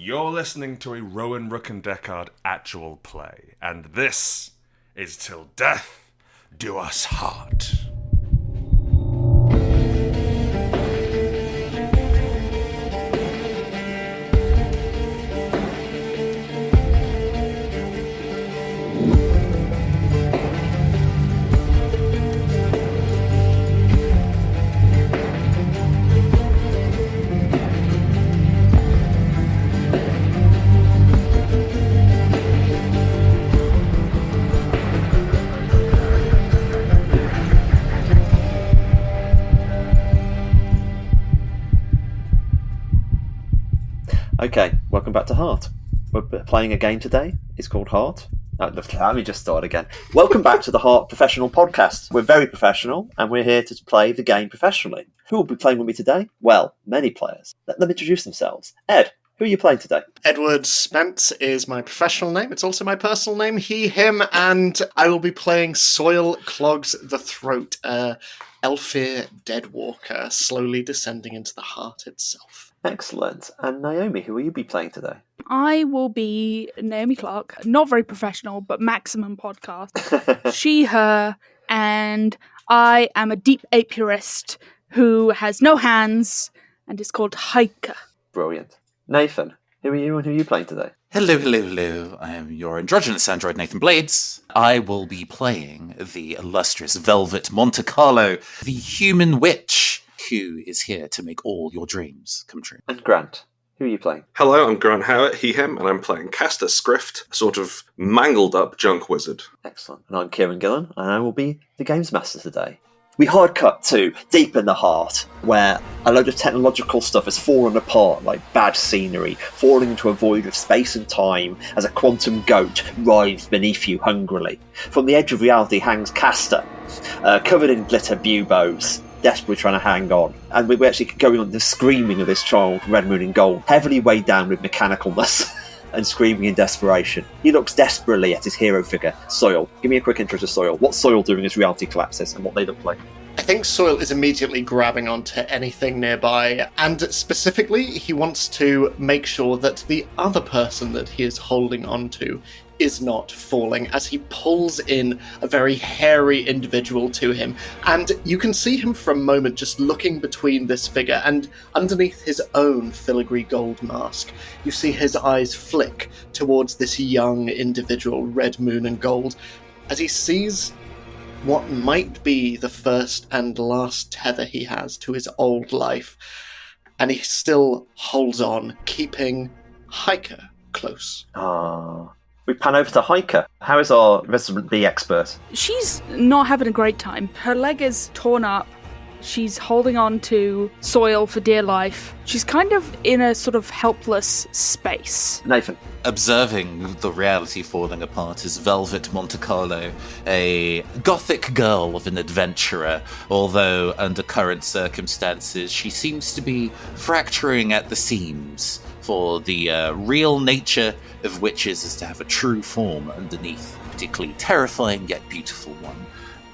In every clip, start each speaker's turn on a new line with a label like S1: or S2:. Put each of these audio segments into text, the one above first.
S1: You're listening to a Rowan Rook and Deckard actual play, and this is Till Death Do Us Hard.
S2: Okay, welcome back to Heart. We're playing a game today. It's called Heart. Let me just start again. Welcome back to the Heart Professional Podcast. We're very professional, and we're here to play the game professionally. Who will be playing with me today? Well, many players. Let them introduce themselves. Ed, who are you playing today?
S3: Edward Spence is my professional name. It's also my personal name, he, him, and I will be playing Soil Clogs the Throat, Elfir Deadwalker, slowly descending into the heart itself.
S2: Excellent. And Naomi, who will you be playing today?
S4: I will be Naomi Clarke, not very professional, but maximum podcast. She, her, and I am a deep apiarist who has no hands and is called Heike.
S2: Brilliant. Nathan, who are you and who are you playing today?
S5: Hello. I am your androgynous android, Nathan Blades. I will be playing the illustrious Velvet Monte Carlo, the human witch, who is here to make all your dreams come true.
S2: And Grant, who are you playing?
S6: Hello, I'm Grant Howitt, he, him, and I'm playing Castors Scrift, a sort of mangled up junk wizard.
S2: Excellent. And I'm Kieron Gillen, and I will be the Games Master today. We hard cut to deep in the heart, where a load of technological stuff has fallen apart like bad scenery, falling into a void of space and time as a quantum goat writhes beneath you hungrily. From the edge of reality hangs Castor, covered in glitter buboes, desperately trying to hang on. And we're actually going on the screaming of this child, Red Moon in Gold, heavily weighed down with mechanicalness and screaming in desperation. He looks desperately at his hero figure, Soil. Give me a quick intro to Soil. What's Soil doing as reality collapses and what they look like?
S3: I think Soil is immediately grabbing onto anything nearby, and specifically, he wants to make sure that the other person that he is holding onto is not falling, as he pulls in a very hairy individual to him. And you can see him for a moment just looking between this figure, and underneath his own filigree gold mask, you see his eyes flick towards this young individual, Red Moon and Gold, as he sees what might be the first and last tether he has to his old life. And he still holds on, keeping Heike close.
S2: We pan over to Heike. How is our resident bee expert?
S4: She's not having a great time. Her leg is torn up. She's holding on to Soil for dear life. She's kind of in a sort of helpless space.
S2: Nathan.
S5: Observing the reality falling apart is Velvet Monte Carlo, a gothic girl of an adventurer, although under current circumstances she seems to be fracturing at the seams, for the real nature of witches is to have a true form underneath, a particularly terrifying yet beautiful one.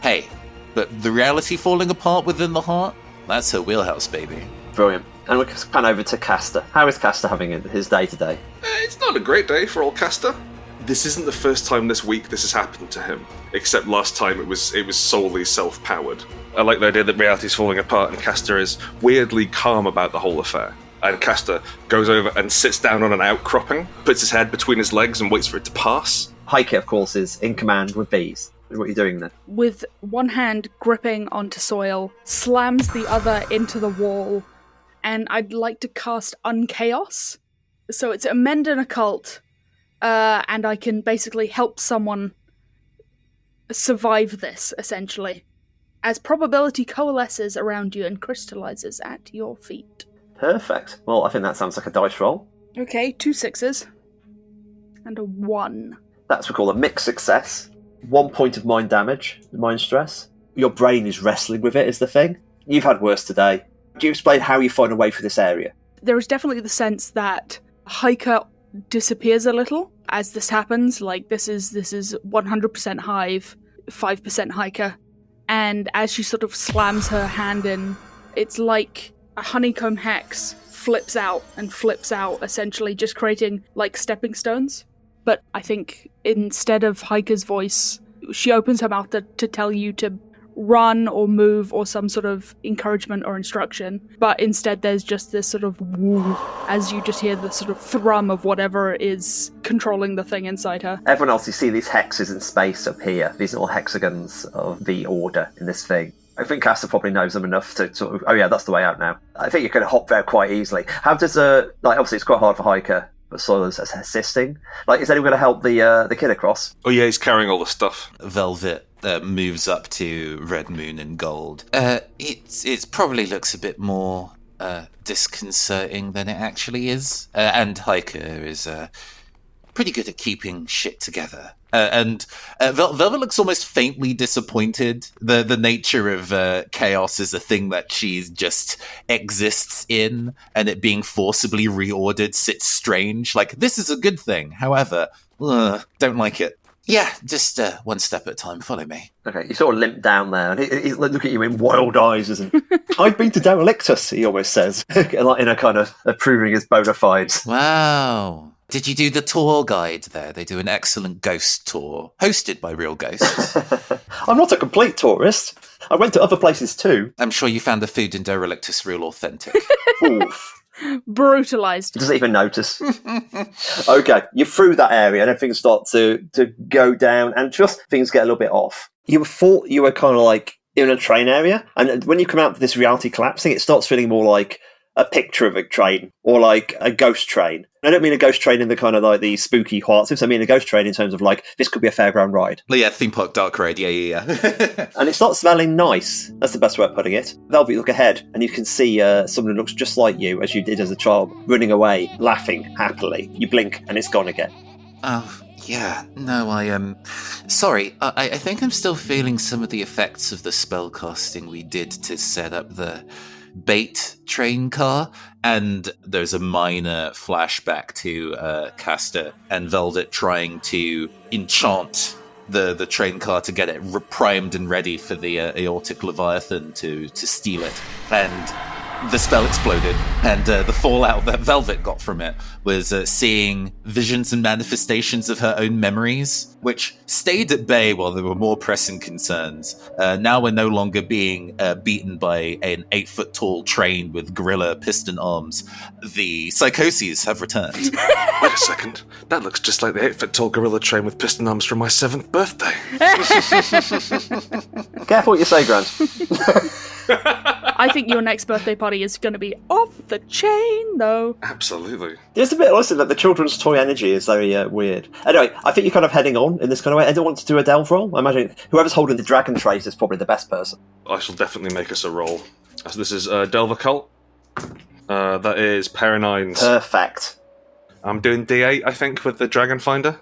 S5: Hey, but the reality falling apart within the heart, that's her wheelhouse, baby.
S2: Brilliant. And we pan over to Castor. How is Castor having his day today?
S6: It's not a great day for old Castor. This isn't the first time this week this has happened to him, except last time it was solely self-powered. I like the idea that reality's falling apart and Castor is weirdly calm about the whole affair. And Castor goes over and sits down on an outcropping, puts his head between his legs and waits for it to pass.
S2: Heike, of course, is in command with bees. What are you doing there?
S4: With one hand gripping onto Soil, slams the other into the wall, and I'd like to cast Unchaos. So it's amend an occult, and I can basically help someone survive this, essentially, as probability coalesces around you and crystallizes at your feet.
S2: Perfect. Well, I think that sounds like a dice roll.
S4: Okay, 2 6s. And a 1.
S2: That's what we call a mixed success. 1 point of mind damage, mind stress. Your brain is wrestling with it, is the thing. You've had worse today. Do you explain how you find a way through this area?
S4: There is definitely the sense that Heike disappears a little as this happens. Like, this is 100% Hive, 5% Heike. And as she sort of slams her hand in, it's like a honeycomb hex flips out, essentially just creating like stepping stones. But I think instead of Heike's voice, she opens her mouth to tell you to run or move or some sort of encouragement or instruction. But instead there's just this sort of woo as you just hear the sort of thrum of whatever is controlling the thing inside her.
S2: Everyone else, you see these hexes in space up here, these little hexagons of the order in this thing. I think Castor probably knows them enough to sort of, oh yeah, that's the way out now. I think you can hop there quite easily. How does, obviously it's quite hard for Heike, but Searle's assisting. Like, is anyone going to help the kid across?
S6: Oh yeah, he's carrying all the stuff.
S5: Velvet moves up to Red Moon and Gold. It probably looks a bit more disconcerting than it actually is. And Heike is pretty good at keeping shit together. And Velvet looks almost faintly disappointed. The nature of chaos is a thing that she just exists in, and it being forcibly reordered sits strange. Like, this is a good thing. However, don't like it. Yeah, just one step at a time. Follow me.
S2: Okay, you sort of limp down there, and he's looking at you in wild eyes, isn't he? I've been to Derelictus, he almost says, like in a kind of proving his bona fides.
S5: Wow. Did you do the tour guide there? They do an excellent ghost tour, hosted by real ghosts.
S2: I'm not a complete tourist. I went to other places too.
S5: I'm sure you found the food in Derelictus real authentic.
S2: Oof.
S4: Brutalized.
S2: Doesn't even notice. Okay, you're through that area and everything starts to go down and just things get a little bit off. You thought you were kind of like in a train area, and when you come out of this reality collapsing, it starts feeling more like a picture of a train or like a ghost train. I don't mean a ghost train in the kind of like the spooky hearts. I mean a ghost train in terms of like, this could be a fairground ride.
S5: Yeah, theme park dark ride, yeah.
S2: And it starts smelling nice. That's the best way of putting it. Velvet, you look ahead and you can see someone who looks just like you, as you did as a child, running away, laughing happily. You blink and it's gone again.
S5: Oh, yeah. No, I am... Sorry, I think I'm still feeling some of the effects of the spellcasting we did to set up the bait train car, and there's a minor flashback to Castor and Velvet trying to enchant the train car to get it primed and ready for the aortic leviathan to steal it, and the spell exploded, and the fallout that Velvet got from it was seeing visions and manifestations of her own memories, which stayed at bay while there were more pressing concerns. Now we're no longer being beaten by an 8-foot-tall train with gorilla piston arms. The psychoses have returned.
S6: Wait a second. That looks just like the 8-foot-tall gorilla train with piston arms from my 7th birthday.
S2: Careful what you say, Grant.
S4: I think your next birthday party is going to be off the chain, though.
S6: Absolutely.
S2: There's a bit, honestly, that the children's toy energy is very weird. Anyway, I think you're kind of heading on in this kind of way. Anyone want to do a delve roll? I imagine whoever's holding the dragon trays is probably the best person.
S6: I shall definitely make us a roll. So this is Delve Occult. That is pair 9s.
S2: Perfect.
S6: I'm doing D8, I think, with the Dragon Finder.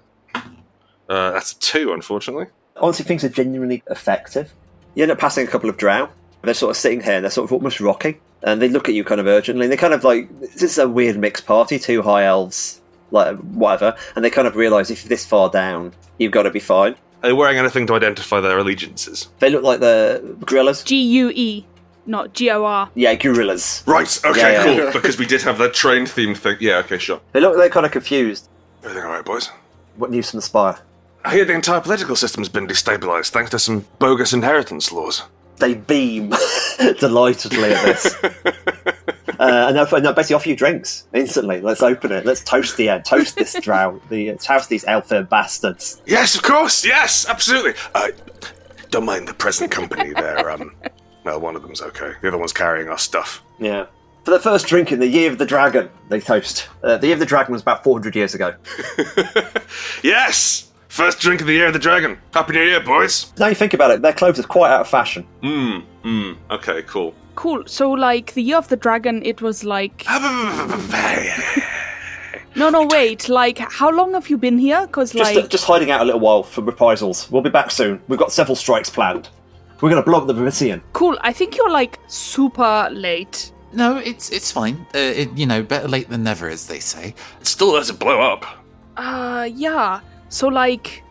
S6: That's a 2, unfortunately.
S2: Honestly, things are genuinely effective. You end up passing a couple of drow. They're sort of sitting here and they're sort of almost rocking. And they look at you kind of urgently. And they kind of like, this is a weird mixed party, 2 high elves, like whatever. And they kind of realise if you're this far down, you've got to be fine.
S6: Are they wearing anything to identify their allegiances?
S2: They look like the gorillas.
S4: G-U-E, not G-O-R.
S2: Yeah, gorillas.
S6: Right, okay,
S2: Yeah.
S6: cool. Because we did have that train-themed thing. Yeah, okay, sure.
S2: They look like kind of confused.
S6: Everything alright, boys?
S2: What news from the Spire?
S6: I hear the entire political system's been destabilised thanks to some bogus inheritance laws.
S2: They beam delightedly at this. And they'll basically offer you drinks instantly. Let's open it. Let's toast the end. Toast this drow. Toast these elfin bastards.
S6: Yes, of course, yes, absolutely. Don't mind the present company there. Well, one of them's okay. The other one's carrying our stuff.
S2: Yeah. For the first drink in the Year of the Dragon, they toast. The Year of the Dragon was about 400 years ago.
S6: Yes! First drink of the Year of the Dragon. Happy New Year, boys.
S2: Now you think about it, their clothes are quite out of fashion.
S6: Okay, cool.
S4: Cool. So, like, the Year of the Dragon, it was like... No, wait. Like, how long have you been here? Because, like...
S2: Just hiding out a little while for reprisals. We'll be back soon. We've got several strikes planned. We're going to blow up the Parisian.
S4: Cool. I think you're, like, super late.
S5: No, it's fine. Better late than never, as they say.
S6: It still doesn't blow up.
S4: Yeah. So, like,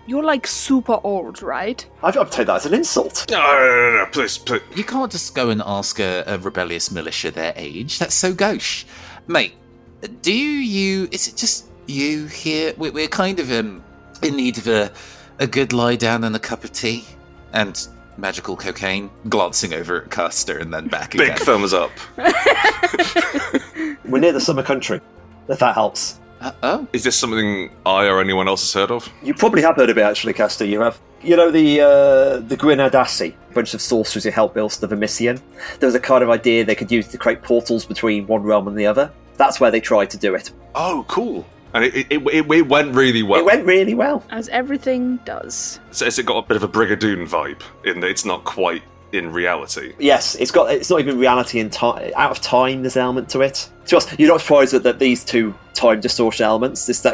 S4: You're like super old, right?
S2: I've taken that as an insult.
S6: No, please.
S5: You can't just go and ask a rebellious militia their age. That's so gauche. Mate, is it just you here? We're kind of in need of a good lie down and a cup of tea. And magical cocaine, glancing over at Castor and then back again.
S6: Big thumbs up.
S2: We're near the summer country, if that helps.
S5: Oh?
S6: Is this something I or anyone else has heard of?
S2: You probably have heard of it, actually, Castor. You have. You know the Grenadassi, a bunch of sorcerers who helped build the Vermisian? There was a kind of idea they could use to create portals between one realm and the other. That's where they tried to do it.
S6: Oh, cool. And it went really well.
S2: It went really well.
S4: As everything does.
S6: So has it got a bit of a Brigadoon vibe in that it's not quite in reality?
S2: Yes, it's not even reality in time. Out of time, there's an element to it. To us, you're not surprised that these two time distortion elements. This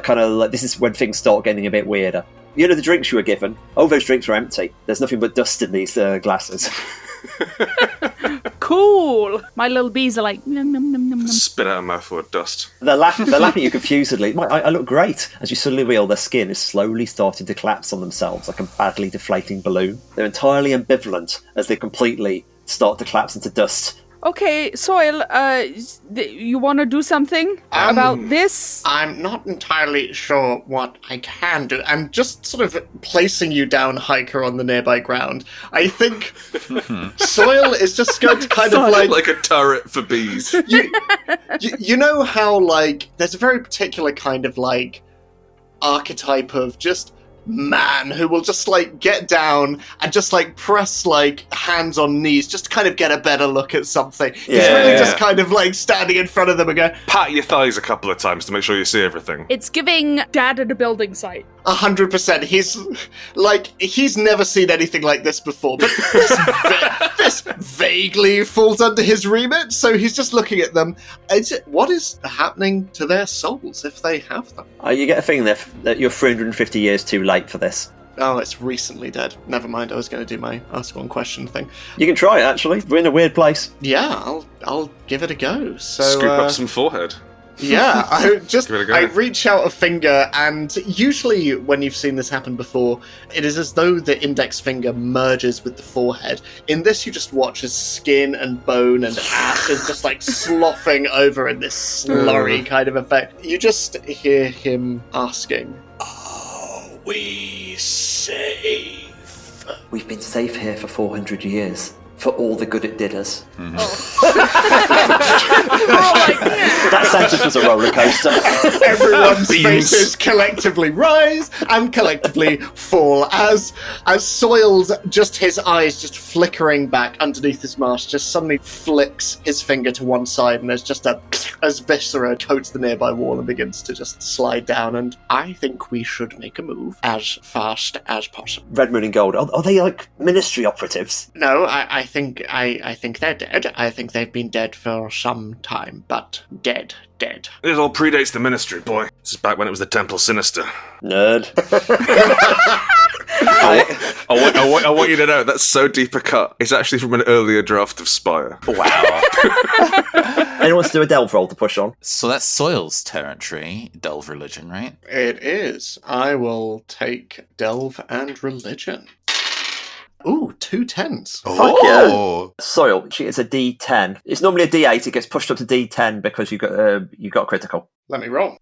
S2: is when things start getting a bit weirder. You know the drinks you were given? Oh, those drinks were empty. There's nothing but dust in these glasses.
S4: Cool! My little bees are like, nom, nom, nom, nom, nom.
S6: Spit out a mouthful of dust.
S2: They're laughing at you confusedly. I look great. As you suddenly reveal their skin is slowly starting to collapse on themselves like a badly deflating balloon. They're entirely ambivalent as they completely start to collapse into dust.
S4: Okay, Searle, you want to do something about this?
S3: I'm not entirely sure what I can do. I'm just sort of placing you down, Heike, on the nearby ground. I think Searle is just going to kind of
S6: like a turret for bees.
S3: You know how, like, there's a very particular kind of, like, archetype of just man who will just, like, get down and just, like, press, like, hands on knees just to kind of get a better look at something. He's really just kind of, like, standing in front of them and going,
S6: pat your thighs a couple of times to make sure you see everything.
S4: It's giving dad at a building site.
S3: 100%. He's never seen anything like this before, but this vaguely falls under his remit, so he's just looking at them. What is happening to their souls if they have them?
S2: You get a feeling that you're 350 years too late for this.
S3: Oh, it's recently dead. Never mind, I was going to do my ask one question thing.
S2: You can try it, actually. We're in a weird place.
S3: Yeah, I'll give it a go. So
S6: scoop up some forehead.
S3: Yeah, I
S6: go.
S3: reach out a finger, and usually when you've seen this happen before, it is as though the index finger merges with the forehead. In this, you just watch as skin and bone and ash is just like sloughing over in this slurry kind of effect. You just hear him asking, "Are we safe?"
S2: We've been safe here for 400 years. For all the good it did us.
S4: Oh.
S2: That sentence was a roller coaster.
S3: Everyone's faces collectively rise and collectively fall as Searle's, just his eyes just flickering back underneath his mask, just suddenly flicks his finger to one side, and there's just as viscera coats the nearby wall and begins to just slide down. And I think we should make a move as fast as possible.
S2: Red Moon and Gold, are they like ministry operatives?
S3: No, I think they're dead. I think they've been dead for some time, but dead.
S6: It all predates the Ministry, boy. This is back when it was the Temple Sinister.
S2: Nerd.
S6: I want you to know that's so deep a cut. It's actually from an earlier draft of Spire.
S2: Wow. Anyone wants to do a delve roll to push on?
S5: So that's Searle's territory, Delve Religion, right?
S3: It is. I will take Delve and Religion. Ooh, 2 10s.
S2: Fuck yeah. Soil, it's a D10. It's normally a D8. It gets pushed up to D10 because you got critical.
S3: Let me roll.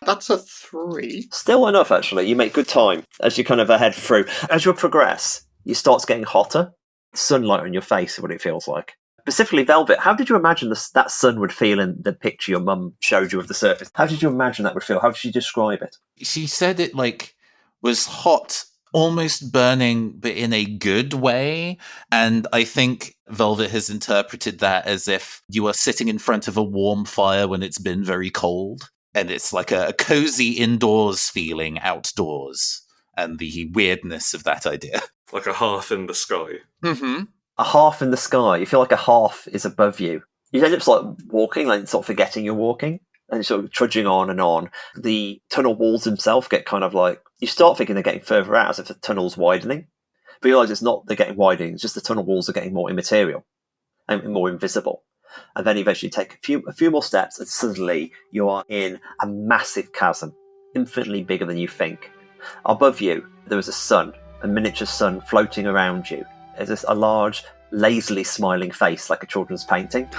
S3: That's a 3.
S2: Still enough, actually. You make good time as you kind of head through. As you progress, you start getting hotter. Sunlight on your face is what it feels like. Specifically, Velvet, how did you imagine that sun would feel in the picture your mum showed you of the surface? How did you imagine that would feel? How did she describe it?
S5: She said it was hot, almost burning, but in a good way. And I think Velvet has interpreted that as if you are sitting in front of a warm fire when it's been very cold. And it's like a cozy indoors feeling outdoors. And the weirdness of that idea.
S6: Like a hearth in the sky.
S5: Mm-hmm.
S2: A half in the sky. You feel like a half is above you. You end up sort of walking, like sort of forgetting you're walking. And sort of trudging on and on. The tunnel walls themselves get kind of like, you start thinking they're getting further out as if the tunnel's widening. But you realise it's not, they're getting widening, it's just the tunnel walls are getting more immaterial and more invisible. And then eventually you take a few more steps and suddenly you are in a massive chasm, infinitely bigger than you think. Above you, there is a sun, a miniature sun floating around you. There's a large, lazily smiling face like a children's painting,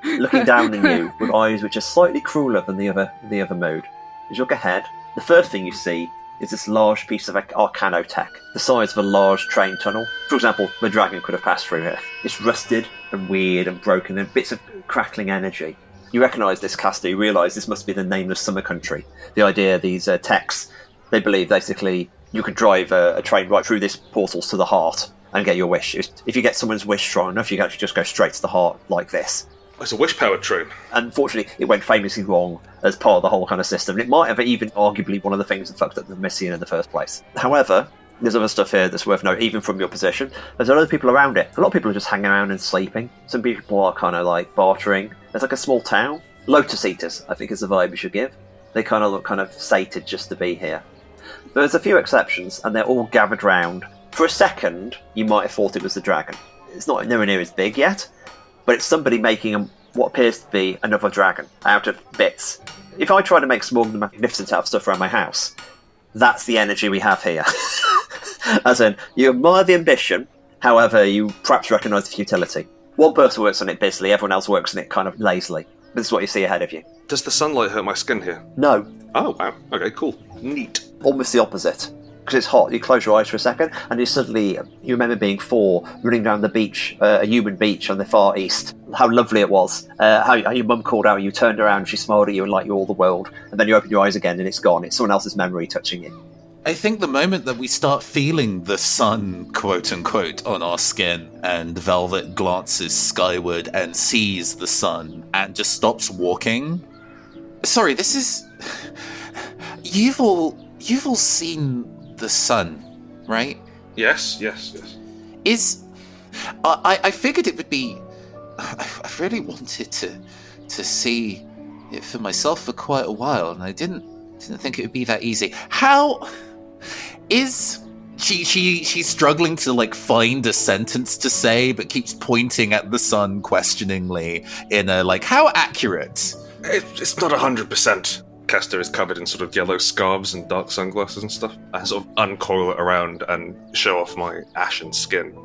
S2: looking down on you with eyes which are slightly crueler than the other mode. As you look ahead, the first thing you see is this large piece of arcanotech, the size of a large train tunnel. For example, the dragon could have passed through it. It's rusted and weird and broken, and bits of crackling energy. You recognise this, Castor. You realise this must be the nameless summer country. The idea, these techs, they believe basically you could drive a train right through this portals to the heart and get your wish. If you get someone's wish strong enough, you can actually just go straight to the heart like this.
S6: It's a wish-powered train.
S2: Unfortunately, it went famously wrong as part of the whole kind of system. It might have even arguably one of the things that fucked up the Messian in the first place. However, there's other stuff here that's worth noting, even from your position. There's other people around it. A lot of people are just hanging around and sleeping. Some people are kind of like bartering. There's like a small town. Lotus Eaters, I think, is the vibe you should give. They kind of look kind of sated just to be here. There's a few exceptions, and they're all gathered round. For a second, you might have thought it was the dragon. It's not nowhere near as big yet, but it's somebody making what appears to be another dragon out of bits. If I try to make Smorg the Magnificent out of stuff around my house, that's the energy we have here. As in, you admire the ambition, however, you perhaps recognise the futility. One person works on it busily, everyone else works on it kind of lazily. This is what you see ahead of you.
S6: Does the sunlight hurt my skin here?
S2: No.
S6: Oh, wow. Okay, cool. Neat.
S2: Almost the opposite. Because it's hot, you close your eyes for a second, and you remember being 4, running down the beach, a human beach on the far east. How lovely it was. How your mum called out, you turned around, she smiled at you and like you all the world, and then you open your eyes again and it's gone. It's someone else's memory touching you.
S5: I think the moment that we start feeling the sun, quote-unquote, on our skin, and Velvet glances skyward and sees the sun and just stops walking... Sorry, this is... You've all seen the sun, right?
S6: Yes.
S5: I figured it would be... I really wanted to see it for myself for quite a while, and I didn't think it would be that easy. How... Is she's struggling to like find a sentence to say, but keeps pointing at the sun questioningly in a like, how accurate?
S6: It's not 100%. Castor is covered in sort of yellow scarves and dark sunglasses and stuff. I sort of uncoil it around and show off my ashen skin.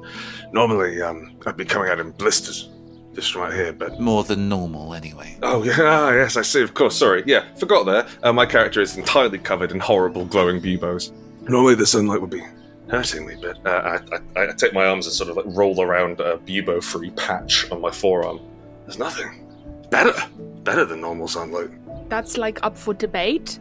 S6: Normally, I'd be coming out in blisters, just right here, but...
S5: More than normal, anyway.
S6: Oh, yeah, yes, I see, of course, sorry. Yeah, forgot there. My character is entirely covered in horrible glowing buboes. Normally the sunlight would be hurting me, but I take my arms and sort of like roll around a bubo-free patch on my forearm. There's nothing. Better than normal sunlight.
S4: That's like up for debate,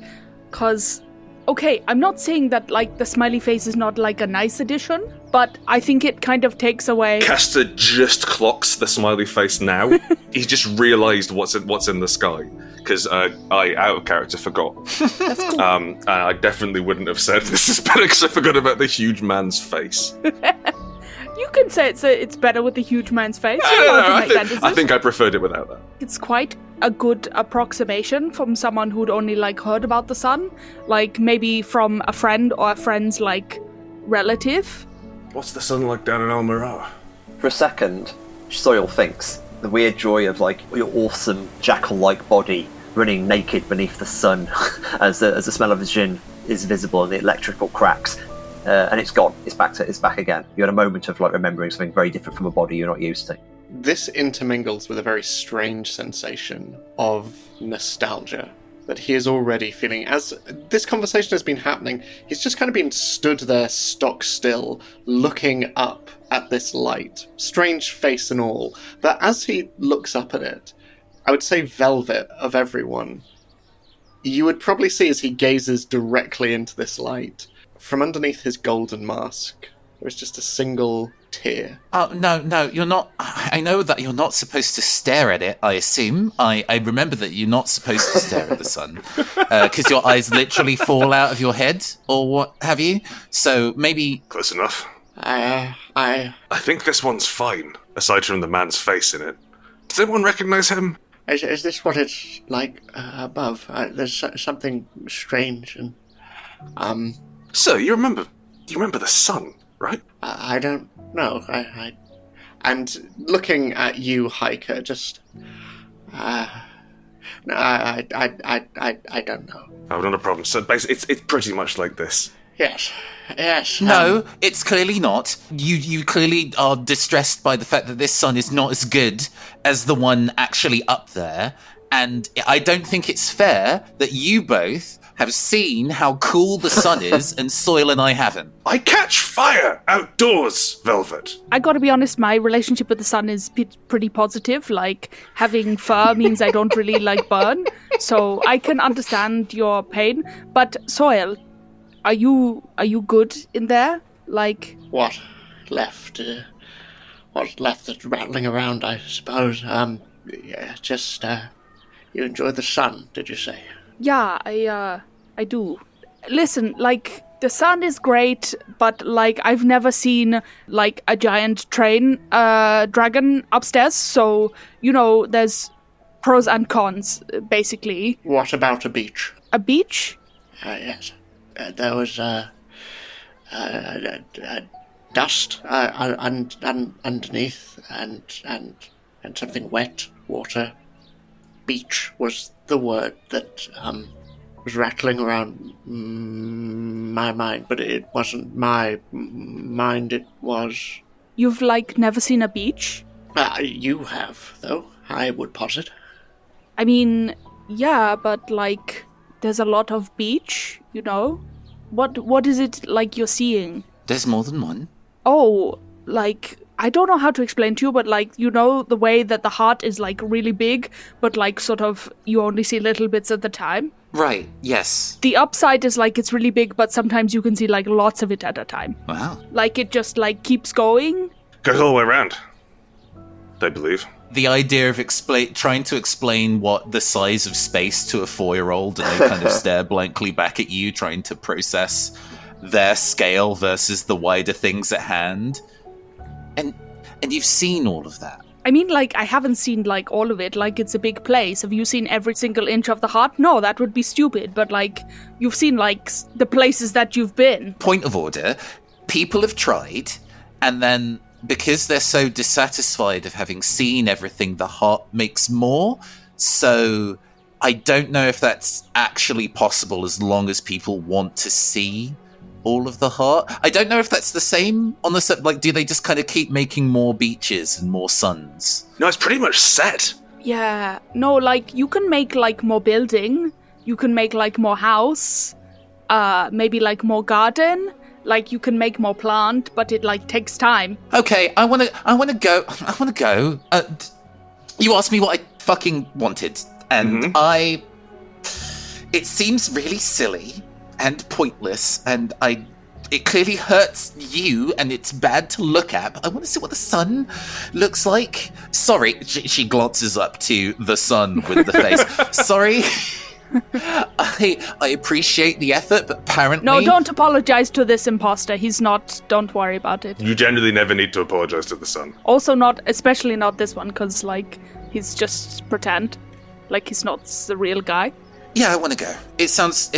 S4: because, okay, I'm not saying that like the smiley face is not like a nice addition, but I think it kind of takes away...
S6: Castor just clocks the smiley face now. He just realised what's in the sky, because I, out of character, forgot.
S4: That's cool.
S6: And I definitely wouldn't have said this is better because I forgot about the huge man's face.
S4: You can say it's better with the huge man's face.
S6: I think I preferred it without that.
S4: It's quite a good approximation from someone who'd only like heard about the sun, like maybe from a friend or a friend's like relative.
S6: What's the sun like down in Almirah?
S2: For a second, Searle thinks the weird joy of like your awesome jackal-like body running naked beneath the sun as the smell of the gin is visible and the electrical cracks. And it's gone. It's back again. You had a moment of like remembering something very different from a body you're not used to.
S3: This intermingles with a very strange sensation of nostalgia that he is already feeling. As this conversation has been happening, he's just kind of been stood there stock still, looking up at this light. Strange face and all. But as he looks up at it, I would say Velvet, of everyone, you would probably see as he gazes directly into this light, from underneath his golden mask, there is just a single tear.
S5: Oh, no, you're not... I know that you're not supposed to stare at it, I assume. I remember that you're not supposed to stare at the sun, because your eyes literally fall out of your head, or what have you. So maybe...
S6: Close enough.
S3: I
S6: think this one's fine, aside from the man's face in it. Does anyone recognise him?
S3: Is this what it's like above? There's something strange and...
S6: Sir, you remember the sun, right?
S3: I don't know. And looking at you, Heike, just... no, I don't know.
S6: Oh, not a problem. So basically, it's pretty much like this.
S3: Yes.
S5: No, it's clearly not. You clearly are distressed by the fact that this sun is not as good as the one actually up there, and I don't think it's fair that you both have seen how cool the sun is and Searle and I haven't.
S6: I catch fire outdoors, Velvet.
S4: I gotta be honest, my relationship with the sun is pretty positive. Like, having fur means I don't really like burn, so I can understand your pain. But Searle, are you good in there? Like,
S3: What's left that's rattling around, I suppose. You enjoy the sun, did you say?
S4: yeah, I do. Listen, like, the sun is great, but, like, I've never seen, like, a giant dragon upstairs, so, there's pros and cons, basically.
S3: What about a beach?
S4: A beach?
S3: Yes. There was dust underneath and something wet, water. Beach was the word that was rattling around my mind, but it wasn't my mind, it was...
S4: You've, like, never seen a beach?
S3: You have, though, I would posit.
S4: I mean, yeah, but, like, there's a lot of beach, What is it, like, you're seeing?
S5: There's more than one.
S4: Oh, like, I don't know how to explain to you, but, like, the way that the heart is, like, really big, but, like, sort of, you only see little bits at the time?
S5: Right, yes.
S4: The upside is, like, it's really big, but sometimes you can see, like, lots of it at a time.
S5: Wow.
S4: Like, it just, like, keeps going.
S6: Goes all the way around, I believe.
S5: The idea of trying to explain what the size of space to a 4-year-old, and they kind of stare blankly back at you, trying to process their scale versus the wider things at hand. And you've seen all of that.
S4: I mean, like, I haven't seen, like, all of it. Like, it's a big place. Have you seen every single inch of the heart? No, that would be stupid. But, like, you've seen, like, the places that you've been.
S5: Point of order. People have tried, and then because they're so dissatisfied of having seen everything, the heart makes more. So I don't know if that's actually possible as long as people want to see all of the heart. I don't know if that's the same on the set. Like, do they just kind of keep making more beaches and more suns?
S6: No, it's pretty much set.
S4: Yeah. No, like, you can make, like, more building. You can make, like, more house. Maybe, like, more garden. Like, you can make more plant, but it, like, takes time.
S5: Okay, I wanna go. You asked me what I fucking wanted, and it seems really silly and pointless, and it clearly hurts you, and it's bad to look at, but I want to see what the sun looks like. Sorry, she glances up to the sun with the face. Sorry. I appreciate the effort, but apparently...
S4: No, don't apologize to this imposter. He's not... Don't worry about it.
S6: You generally never need to apologize to the sun.
S4: Also especially not this one, because, like, he's just pretend. Like, he's not the real guy.
S5: Yeah, I want to go. It sounds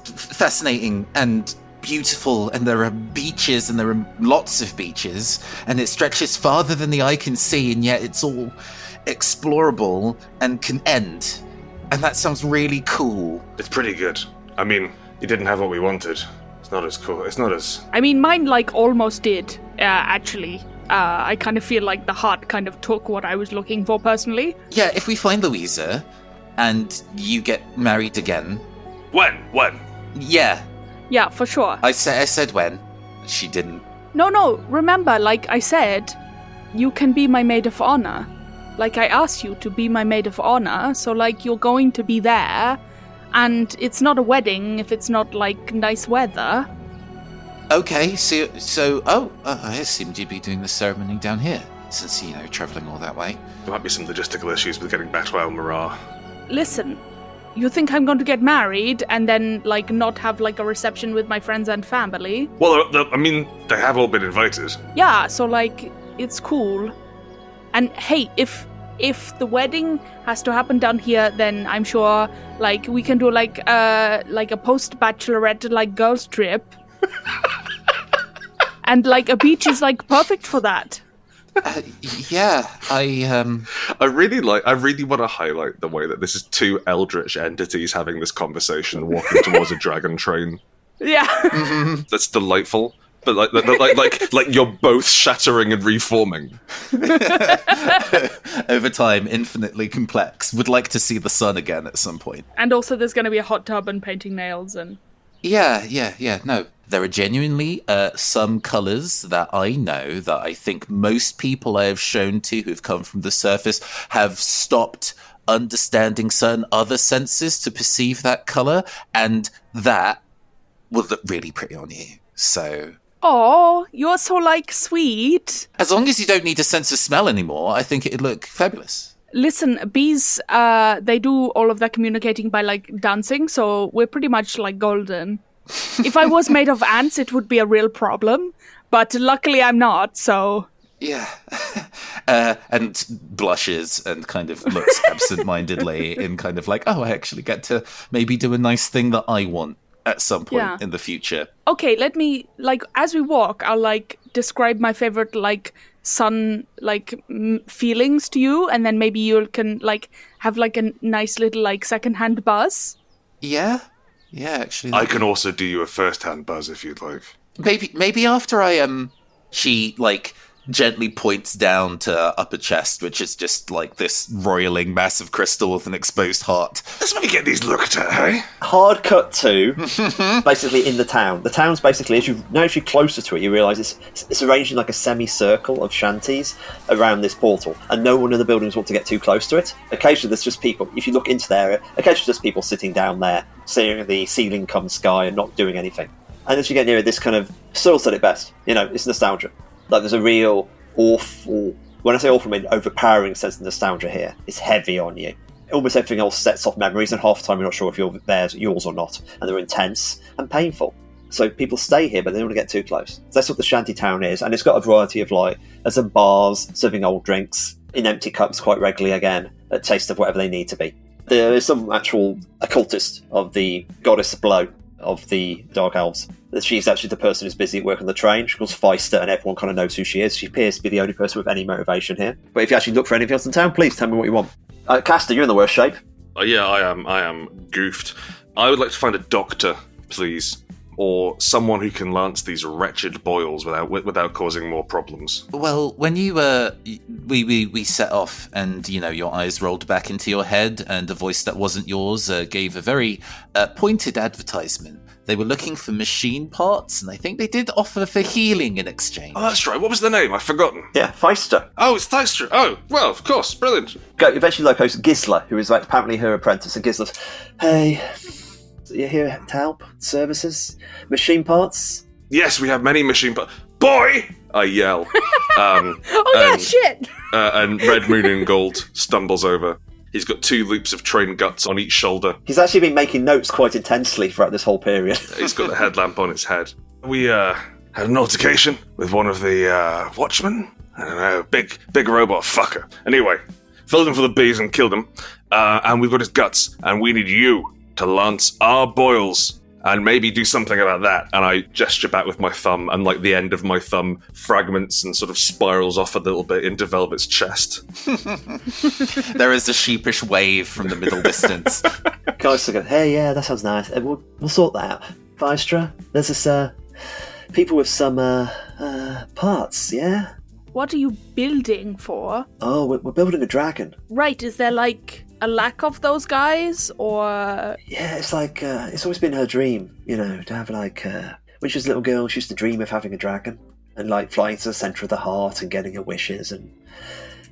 S5: fascinating and beautiful, and there are beaches, and there are lots of beaches, and it stretches farther than the eye can see, and yet it's all explorable and can end. And that sounds really cool.
S6: It's pretty good. I mean, you didn't have what we wanted. It's not as cool. It's not as...
S4: I mean, mine, like, almost did, actually. I kind of feel like the heart kind of took what I was looking for, personally.
S5: Yeah, if we find Louisa, and you get married again...
S6: When?
S5: Yeah.
S4: Yeah, for sure.
S5: I said when. She didn't.
S4: No, remember, like I said, you can be my maid of honor. Like, I asked you to be my maid of honor, so, like, you're going to be there, and it's not a wedding if it's not, like, nice weather.
S5: Okay, I assumed you'd be doing the ceremony down here, since, travelling all that way.
S6: There might be some logistical issues with getting back to El Mirar.
S4: Listen, you think I'm going to get married and then, like, not have, like, a reception with my friends and family?
S6: Well, I mean, they have all been invited.
S4: Yeah, so, like, it's cool. And, hey, if the wedding has to happen down here, then I'm sure, like, we can do, like a post-bachelorette, like, girls' trip. And, like, a beach is, like, perfect for that.
S5: Yeah, I
S6: really want to highlight the way that this is two eldritch entities having this conversation, walking towards a dragon train.
S4: Yeah.
S6: That's delightful. But like you're both shattering and reforming.
S5: Over time, infinitely complex. Would like to see the sun again at some point.
S4: And also there's going to be a hot tub and painting nails and...
S5: Yeah. No, there are genuinely some colours that I know that I think most people I have shown to who've come from the surface have stopped understanding certain other senses to perceive that colour, and that will look really pretty on you. So...
S4: Oh, you're so, like, sweet.
S5: As long as you don't need a sense of smell anymore, I think it'd look fabulous.
S4: Listen, bees, they do all of their communicating by, like, dancing, so we're pretty much, like, golden. If I was made of ants, it would be a real problem, but luckily I'm not, so...
S5: Yeah. And blushes and kind of looks absent-mindedly in kind of like, oh, I actually get to maybe do a nice thing that I want at some point in the future.
S4: Okay, let me, like, as we walk, I'll, like, describe my favorite, like, sun, like, feelings to you, and then maybe you can, like, have, like, a nice little, like, second-hand buzz.
S5: Yeah, actually.
S6: I can also do you a first-hand buzz if you'd like.
S5: Maybe after she, like, gently points down to her upper chest, which is just like this roiling mass of crystal with an exposed heart.
S6: Let's maybe get these looked at, hey?
S2: Hard cut to basically in the town. The town's basically, as you're closer to it, you realise it's arranged in like a semicircle of shanties around this portal, and no one in the buildings wants to get too close to it. Occasionally there's just people, if you look into the area, occasionally there's people sitting down there, seeing the ceiling come sky and not doing anything. And as you get nearer, this kind of, Searle said it best, it's nostalgia. Like, there's a real awful, when I say awful, I mean overpowering sense of nostalgia here. It's heavy on you. Almost everything else sets off memories, and half the time you're not sure if theirs yours or not, and they're intense and painful. So people stay here, but they don't want to get too close. That's what the shanty town is, and it's got a variety of, like, there's some bars serving old drinks in empty cups quite regularly, again, a taste of whatever they need to be. There is some actual occultist of the goddess Blow of the Dark Elves. She's actually the person who's busy working the train. She calls Feister, and everyone kind of knows who she is. She appears to be the only person with any motivation here. But if you actually look for anything else in town, please tell me what you want. Castor, you're in the worst shape.
S6: Yeah, I am goofed. I would like to find a doctor, please. Or someone who can lance these wretched boils without causing more problems.
S5: Well, when you we set off, and your eyes rolled back into your head, and a voice that wasn't yours gave a very pointed advertisement. They were looking for machine parts, and I think they did offer for healing in exchange.
S6: Oh, that's right. What was the name? I've forgotten.
S2: Yeah, Feister.
S6: Oh, it's Feister. Oh, well, of course. Brilliant.
S2: Eventually locals Gisla, who is apparently her apprentice, and Gisla's, hey, you're here to help? Services? Machine parts?
S6: Yes, we have many machine parts. Boy! I yell.
S4: Shit!
S6: And Red Moon in Gold stumbles over. He's got 2 loops of train guts on each shoulder.
S2: He's actually been making notes quite intensely throughout this whole period.
S6: He's got the headlamp on his head. We had an altercation with one of the watchmen. I don't know, big robot fucker. Anyway, filled him for the bees and killed him. And we've got his guts, and we need you to lance our boils and maybe do something about that. And I gesture back with my thumb, and like the end of my thumb fragments and sort of spirals off a little bit into Velvet's chest.
S5: There is a sheepish wave from the middle distance.
S2: Guys go, hey, yeah, that sounds nice. We'll sort that out. Feistra, there's this people with some parts, yeah?
S4: What are you building for?
S2: Oh, we're building a dragon.
S4: Right, is there, like, a lack of those guys, or...
S2: Yeah, it's like, it's always been her dream, to have, like, when she was a little girl, she used to dream of having a dragon, and, like, flying to the centre of the heart and getting her wishes, and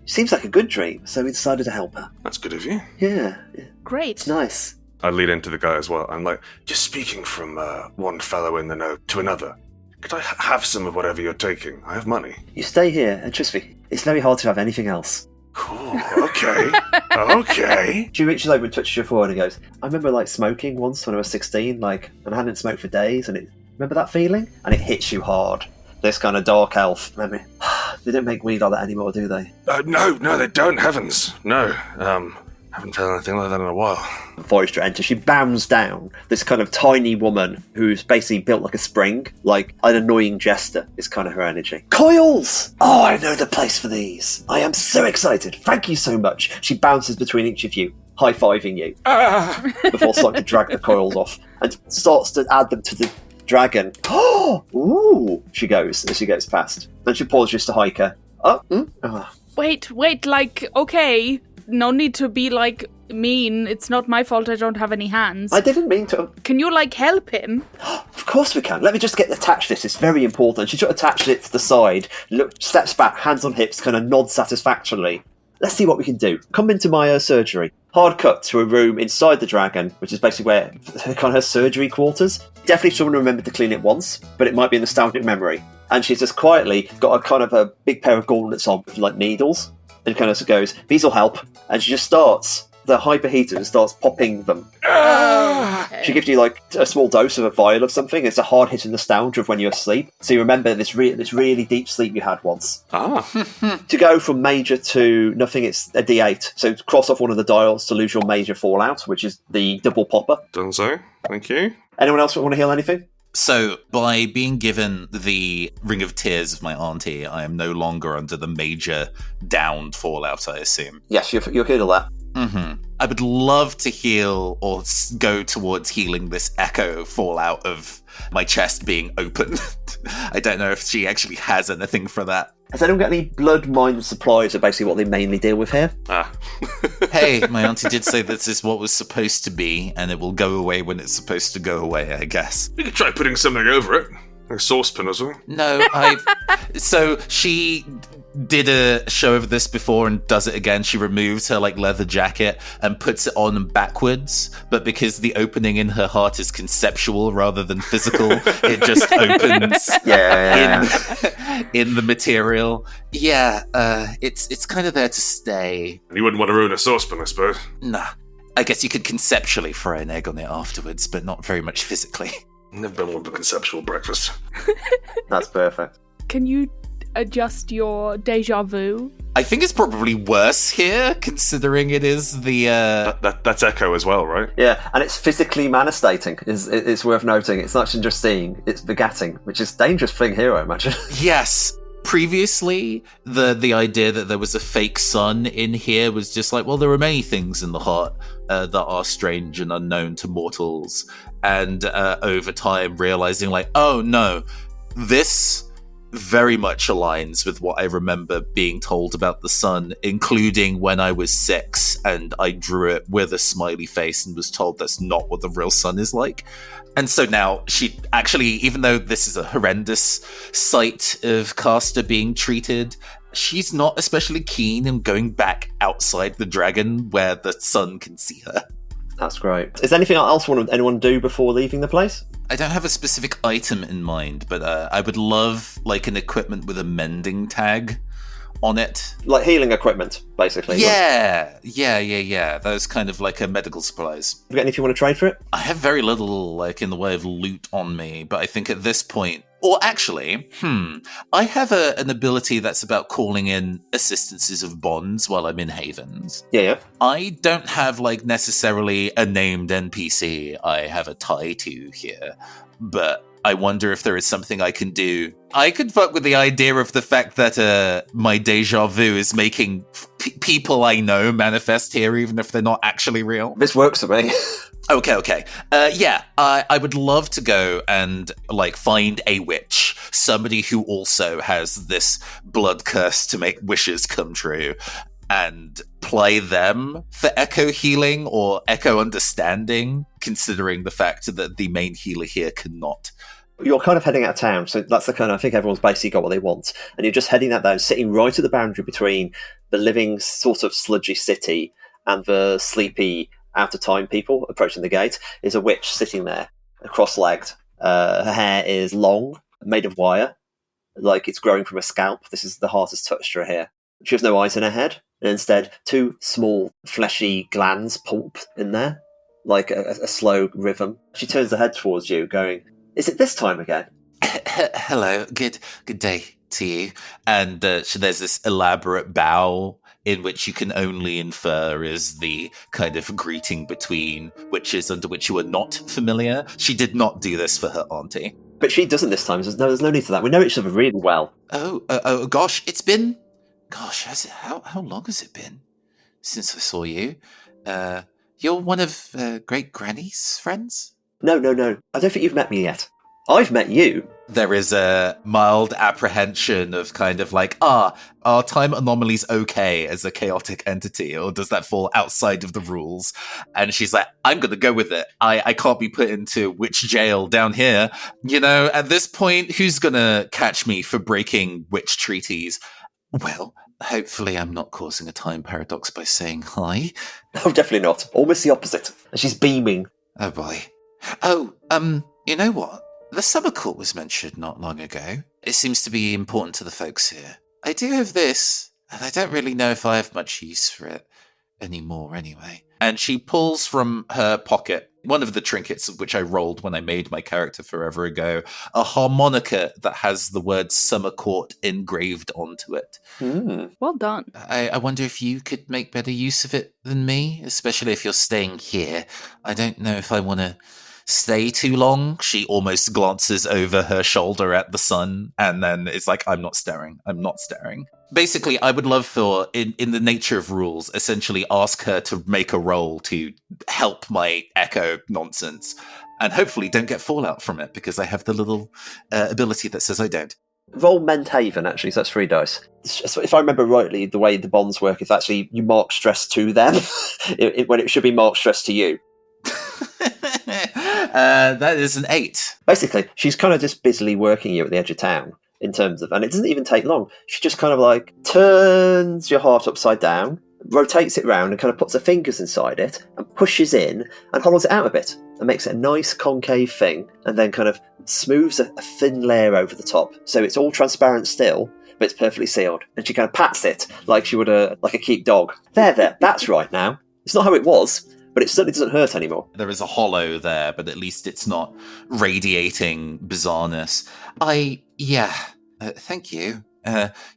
S2: it seems like a good dream, so we decided to help her.
S6: That's good of you.
S2: Yeah.
S4: Great.
S2: It's nice.
S6: I lead into the guy as well. I'm like, just speaking from one fellow in the know to another, could I have some of whatever you're taking? I have money.
S2: You stay here, and trust me, it's very hard to have anything else.
S6: Cool, okay. Okay.
S2: She reaches over and touches your forehead and goes, I remember, like, smoking once when I was 16, like, and I hadn't smoked for days, and remember that feeling? And it hits you hard. This kind of dark elf memory. They don't make weed like that anymore, do they?
S6: No, they don't, heavens. No, haven't felt anything like that in a while.
S2: Voyager enters. She bounds down. This kind of tiny woman who's basically built like a spring, like an annoying jester is kind of her energy. Coils! Oh, I know the place for these. I am so excited. Thank you so much. She bounces between each of you, high-fiving you, before starting to drag the coils off, and starts to add them to the dragon. Oh, ooh, she goes as she goes past. Then she pauses to Heike.
S4: Wait, okay, no need to be, mean. It's not my fault I don't have any hands.
S2: I didn't mean to.
S4: Can you, help him?
S2: Of course we can. Let me just attach this. It's very important. She sort of attaches it to the side, steps back, hands on hips, kind of nods satisfactorily. Let's see what we can do. Come into my surgery. Hard cut to a room inside the dragon, which is basically where kind of her surgery quarters. Definitely someone remembered to clean it once, but it might be a nostalgic memory. And she's just quietly got a kind of a big pair of gauntlets on with needles, and kind of goes, "These will help." And she just starts the hyperheater and starts popping them. She gives you a small dose of a vial of something. It's a hard hit of nostalgia of when you're asleep. So you remember this really deep sleep you had once. To go from major to nothing, it's a D8. So to cross off one of the dials to lose your major fallout, which is the double popper.
S6: Done so. Thank you.
S2: Anyone else want to heal anything?
S5: So, by being given the Ring of Tears of my auntie, I am no longer under the major downed fallout, I assume.
S2: Yes, you're good at that.
S5: Mm-hmm. I would love to heal or go towards healing this echo fallout of my chest being open. I don't know if she actually has anything for that.
S2: Has anyone got any blood mine supplies, are basically what they mainly deal with here?
S5: Hey, my auntie did say this is what was supposed to be, and it will go away when it's supposed to go away, I guess.
S6: You could try putting something over it. Like a saucepan or something.
S5: No, So she did a show of this before and does it again. She removes her leather jacket and puts it on backwards, but because the opening in her heart is conceptual rather than physical, it just opens in the material. Yeah, it's kind of there to stay.
S6: You wouldn't want to ruin a saucepan, I suppose.
S5: Nah, I guess you could conceptually fry an egg on it afterwards, but not very much physically.
S6: Never been one of a conceptual breakfast.
S2: That's perfect.
S4: Can you adjust your deja vu?
S5: I think it's probably worse here, considering it is the...
S6: That's Echo as well, right?
S2: Yeah, and it's physically manifestating. It's worth noting. It's not just seeing, it's begatting, which is a dangerous thing here, I imagine.
S5: Yes. Previously, the idea that there was a fake sun in here was just well, there are many things in the heart that are strange and unknown to mortals. And over time, realizing oh no, this very much aligns with what I remember being told about the sun, including when I was 6 and I drew it with a smiley face and was told that's not what the real sun is like. And so now she actually, even though this is a horrendous sight of Caster being treated, she's not especially keen in going back outside the dragon where the sun can see her.
S2: That's great. Is there anything else anyone do before leaving the place?
S5: I don't have a specific item in mind, but I would love an equipment with a mending tag on it.
S2: Like healing equipment, basically.
S5: Yeah. Those kind of medical supplies.
S2: Have you got anything you want to trade for it?
S5: I have very little in the way of loot on me, but I think at this point, or actually, I have an ability that's about calling in assistances of bonds while I'm in havens.
S2: Yeah.
S5: I don't have necessarily a named NPC I have a tie to here, but I wonder if there is something I can do. I could fuck with the idea of the fact that my deja vu is making people I know manifest here, even if they're not actually real.
S2: This works for me.
S5: Okay. I would love to go and find a witch, somebody who also has this blood curse to make wishes come true, and play them for echo healing or echo understanding, considering the fact that the main healer here cannot.
S2: You're kind of heading out of town, so that's the kind of, I think everyone's basically got what they want, and you're just heading that down, sitting right at the boundary between the living sort of sludgy city and the sleepy out-of-time people approaching the gate. Is a witch sitting there, cross-legged. Her hair is long, made of wire, it's growing from a scalp. This is the hardest touched her hair. She has no eyes in her head, and instead 2 small fleshy glands pulp in there, like a slow rhythm. She turns her head towards you, going, "Is it this time again?"
S5: Hello, good day to you. And there's this elaborate bow in which you can only infer is the kind of greeting between witches under which you are not familiar. She did not do this for her auntie.
S2: But she doesn't this time. There's no need for that. We know each other really well.
S5: Oh, gosh, it's been... Gosh, how long has it been since I saw you? You're one of Great Granny's friends?
S2: No. I don't think you've met me yet. I've met you.
S5: There is a mild apprehension of kind of like, are time anomalies okay as a chaotic entity, or does that fall outside of the rules? And she's like, I'm going to go with it. I can't be put into witch jail down here. You know, at this point, who's going to catch me for breaking witch treaties? Well, hopefully I'm not causing a time paradox by saying hi.
S2: Oh, definitely not. Almost the opposite. And she's beaming.
S5: Oh boy. Oh, you know what? The summer court was mentioned not long ago. It seems to be important to the folks here. I do have this, and I don't really know if I have much use for it anymore anyway. And she pulls from her pocket one of the trinkets of which I rolled when I made my character forever ago, a harmonica that has the word summer court engraved onto it.
S4: Well done.
S5: I wonder if you could make better use of it than me, especially if you're staying here. I don't know if I want to stay too long. She almost glances over her shoulder at the sun, and then it's like, I'm not staring. Basically, I would love for, in the nature of rules, essentially ask her to make a roll to help my echo nonsense, and hopefully don't get fallout from it, because I have the little ability that says I don't.
S2: Roll Menthaven, actually, so that's 3 dice. If I remember rightly, the way the bonds work is actually you mark stress to them, when it should be marked stress to you.
S5: That is an 8.
S2: Basically, she's kind of just busily working you at the edge of town, in terms of, and it doesn't even take long. She just kind of like turns your heart upside down, rotates it round, and kind of puts her fingers inside it, and pushes in, and hollows it out a bit, and makes it a nice concave thing, and then kind of smooths a thin layer over the top, so it's all transparent still, but it's perfectly sealed. And she kind of pats it like she would like a cute dog. There, that's right now. It's not how it was, but it certainly doesn't hurt anymore.
S5: There is a hollow there, but at least it's not radiating bizarreness. Thank you.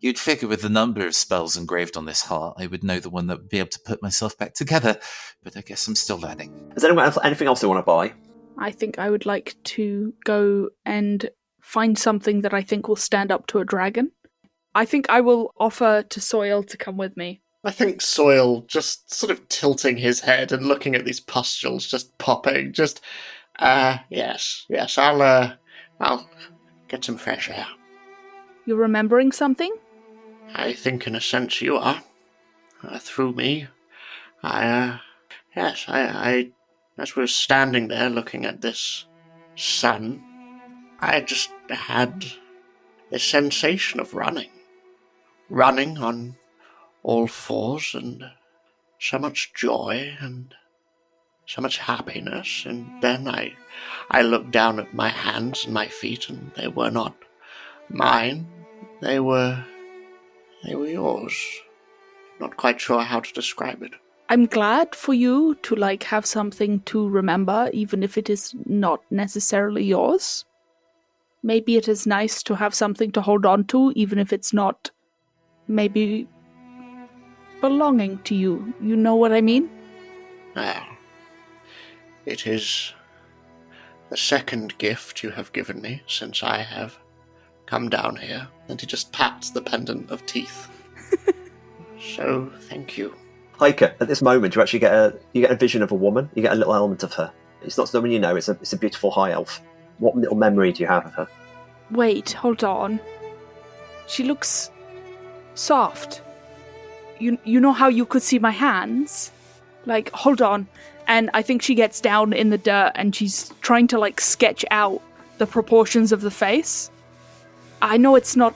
S5: You'd figure with the number of spells engraved on this heart, I would know the one that would be able to put myself back together, but I guess I'm still learning.
S2: Has anyone else anything else they want to buy?
S4: I think I would like to go and find something that I think will stand up to a dragon. I think I will offer to Searle to come with me.
S3: I think Searle, just sort of tilting his head and looking at these pustules just popping, yes, I'll get some fresh air.
S4: You're remembering something?
S3: I think in a sense you are. Through me. As we were standing there looking at this sun, I just had this sensation of running on all fours, and so much joy and so much happiness, and then I looked down at my hands and my feet, and they were not mine, they were yours. Not quite sure how to describe it.
S4: I'm glad for you to have something to remember, even if it is not necessarily yours. Maybe it is nice to have something to hold on to, even if it's not maybe belonging to you. You know what I mean?
S3: Well, it is the second gift you have given me since I have come down here. And he just pats the pendant of teeth. So, thank you.
S2: Heike, at this moment, you actually get a vision of a woman. You get a little element of her. It's not someone you know. It's a beautiful high elf. What little memory do you have of her?
S4: Wait, hold on. She looks soft. You know how you could see my hands? Hold on. And I think she gets down in the dirt and she's trying to sketch out the proportions of the face. I know it's not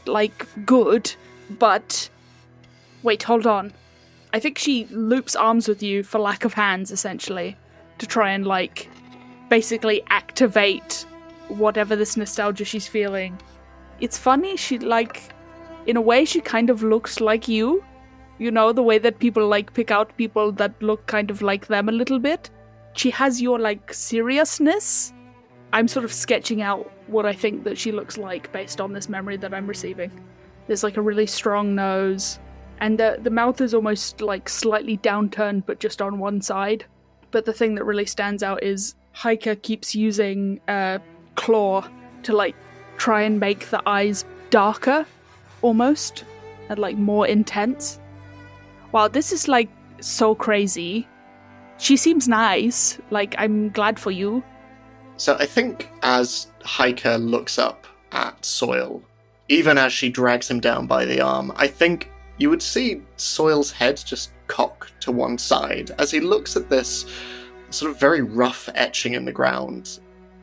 S4: good, but wait, hold on. I think she loops arms with you for lack of hands, essentially, to try and basically activate whatever this nostalgia she's feeling. It's funny, she in a way she kind of looks like you. You know, the way that people pick out people that look kind of like them a little bit. She has your seriousness. I'm sort of sketching out what I think that she looks like based on this memory that I'm receiving. There's a really strong nose, and the mouth is almost slightly downturned but just on one side. But the thing that really stands out is Heike keeps using claw to try and make the eyes darker almost and more intense. Wow, this is so crazy. She seems nice. I'm glad for you.
S3: So I think as Heike looks up at Searle, even as she drags him down by the arm, I think you would see Searle's head just cock to one side as he looks at this sort of very rough etching in the ground.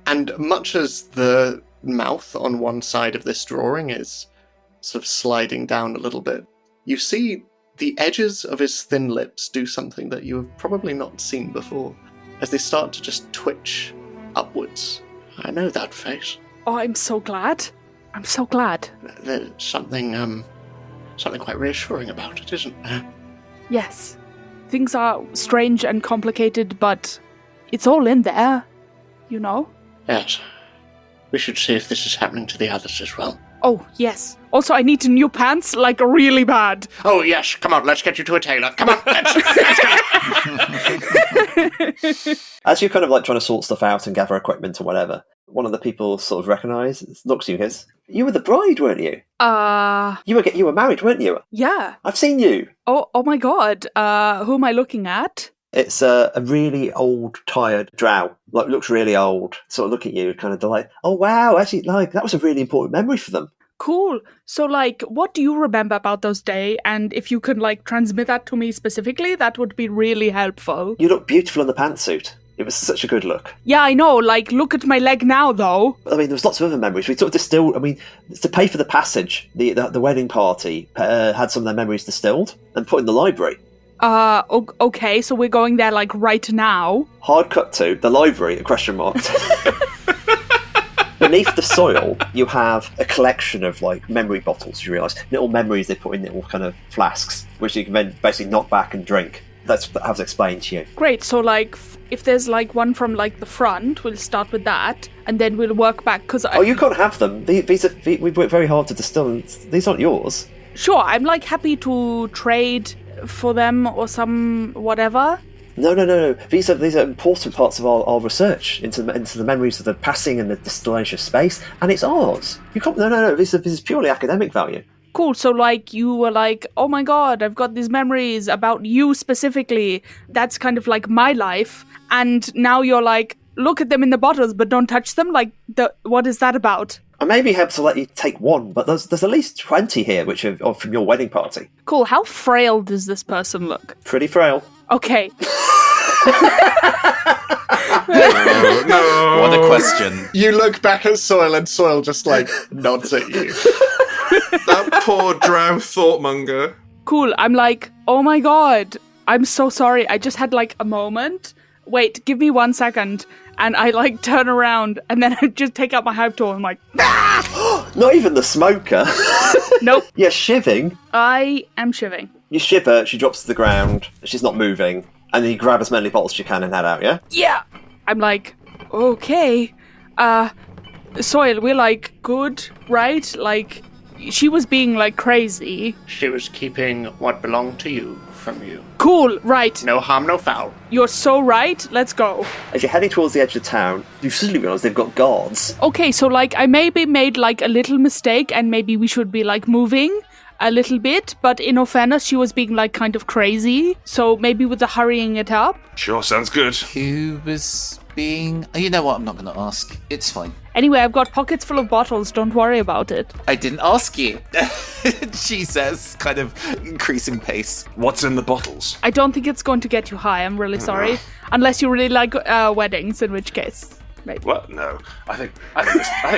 S3: And much as the mouth on one side of this drawing is sort of sliding down a little bit, you see the edges of his thin lips do something that you have probably not seen before, as they start to just twitch upwards. I know that face.
S4: Oh, I'm so glad. I'm so glad.
S3: There's something quite reassuring about it, isn't there?
S4: Yes. Things are strange and complicated, but it's all in there, you know?
S3: Yes. We should see if this is happening to the others as well.
S4: Oh, yes. Also, I need new pants, like, really bad.
S3: Oh, yes. Come on, let's get you to a tailor. Come on, let's go.
S2: As you're kind of like trying to sort stuff out and gather equipment or whatever, one of the people sort of recognise, looks at you and goes, "You were the bride, weren't you? You were married, weren't you?
S4: Yeah.
S2: I've seen you."
S4: Oh my god. Who am I looking at?
S2: It's a really old, tired drow. Like, looks really old. Sort of look at you, kind of like, "Oh wow, actually, like, that was a really important memory for them."
S4: Cool. So, like, what do you remember about those days? And if you can, like, transmit that to me specifically, that would be really helpful.
S2: You look beautiful in the pantsuit. It was such a good look.
S4: Yeah, I know. Like, look at my leg now, though.
S2: I mean, there was lots of other memories. We sort of distilled. I mean, to pay for the passage, the wedding party had some of their memories distilled and put in the library.
S4: Okay, so we're going there, like, right now.
S2: Hard cut to the library, a question mark. Beneath the soil, you have a collection of, like, memory bottles, you realise. Little memories they put in little kind of flasks, which you can then basically knock back and drink. That's how it's explained to you.
S4: Great, so, like, if there's, like, one from, like, the front, we'll start with that, and then we'll work back, because
S2: Oh, you can't have them. These are... We've worked very hard to distill them. These aren't yours.
S4: Sure, I'm, like, happy to trade for them or some whatever.
S2: No. These are important parts of our research into the memories of the passing and the distillation of space, and it's ours. You can't. No. This is purely academic value.
S4: Cool. So, like, you were like, "Oh my god, I've got these memories about you specifically. That's kind of like my life." And now you're like, "Look at them in the bottles, but don't touch them." Like, what is that about?
S2: I may be able to let you take one, but there's at least 20 here, which are from your wedding party.
S4: Cool. How frail does this person look?
S2: Pretty frail.
S4: Okay.
S6: No.
S5: What a question.
S3: You look back at Searle, and Searle just, like, nods at you.
S6: That poor drow thoughtmonger.
S4: Cool. I'm like, "Oh my god, I'm so sorry. I just had, like, a moment. Wait, give me 1 second." And I, like, turn around, and then I just take out my hive tool, and I'm like, "Ah!"
S2: Not even the smoker.
S4: Nope.
S2: You're shiving.
S4: I am shiving.
S2: You shiver, she drops to the ground, she's not moving, and then you grab as many bottles as you can and head out, yeah?
S4: Yeah. I'm like, okay. Searle, we're, like, good, right? Like, she was being, like, crazy.
S3: She was keeping what belonged to you from you.
S4: Cool, right.
S3: No harm, no foul.
S4: You're so right. Let's go.
S2: As you're heading towards the edge of town, you suddenly realise they've got guards.
S4: Okay, so, like, I maybe made, like, a little mistake, and maybe we should be, like, moving a little bit, but in all fairness, she was being, like, kind of crazy, so maybe with the hurrying it up.
S6: Sure, sounds good.
S5: Who was being... You know what, I'm not going to ask. It's fine.
S4: Anyway, I've got pockets full of bottles, don't worry about it.
S5: I didn't ask you, she says, kind of increasing pace.
S6: What's in the bottles?
S4: I don't think it's going to get you high, I'm really sorry. Unless you really like weddings, in which case, maybe.
S6: What? No. I think